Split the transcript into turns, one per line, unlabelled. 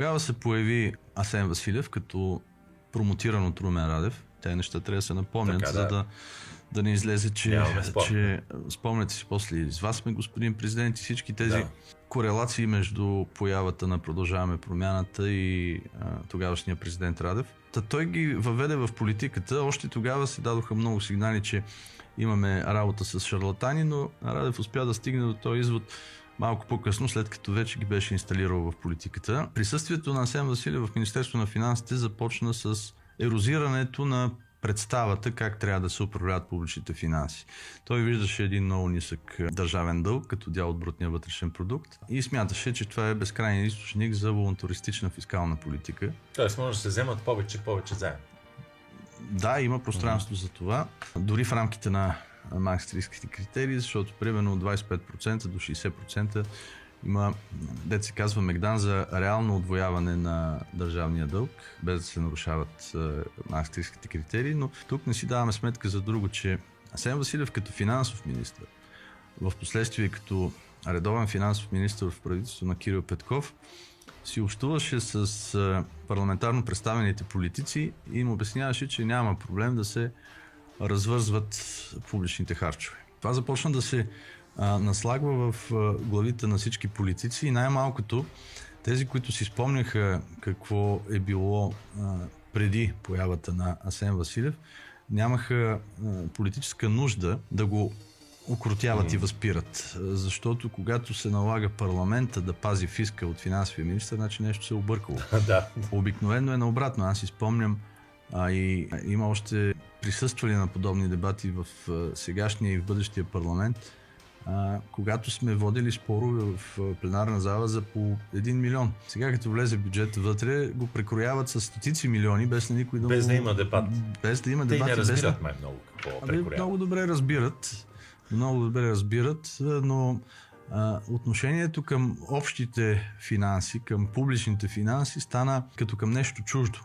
Тогава се появи Асен Василев като промотиран от Румен Радев. Те неща трябва да се напомнят,
Така,
за да не излезе, че спомняте си после с вас сме господин президент и всички тези корелации между появата на Продължаваме промяната и тогавашния президент Радев. Той ги въведе в политиката. Още тогава се дадоха много сигнали, че имаме работа с шарлатани, но Радев успя да стигне до този извод малко по-късно, след като вече ги беше инсталирал в политиката. Присъствието на Асен Василев в Министерството на финансите започна с ерозирането на представата как трябва да се управляват публичните финанси. Той виждаше един много нисък държавен дълг като дял от брутния вътрешен продукт и смяташе, че това е безкрайен източник за волунтаристична фискална политика.
Тоест може да се вземат повече заедно.
Да, има пространство за това. Дори в рамките на Маастрихтските критерии, защото примерно от 25% до 60% има, дето се казва Мегдан, за реално удвояване на държавния дълг, без да се нарушават Маастрихтските критерии, но тук не си даваме сметка за друго, че Асен Василев като финансов министър, в последствие като редовен финансов министър в правителството на Кирил Петков, си общуваше с парламентарно представените политици и им обясняваше, че няма проблем да се развързват публичните харчове. Това започна да се наслагва в главите на всички политици и най-малкото тези, които си спомняха какво е било преди появата на Асен Василев, нямаха политическа нужда да го укротяват и възпират. Защото когато се налага парламента да пази фиска от финансовия министър, значи нещо се е объркало. Обикновено е наобратно. Аз си спомням, и има още присъствали на подобни дебати в сегашния и в бъдещия парламент, когато сме водили спорове в пленарна зала за по 1 милион. Сега като влезе бюджет вътре, го прекрояват с стотици милиони, без на никой да
без да има дебат.
Без да има дебат.
Те не разбират май много какво прекрояват.
Много добре разбират, но отношението към общите финанси, към публичните финанси стана като към нещо чуждо.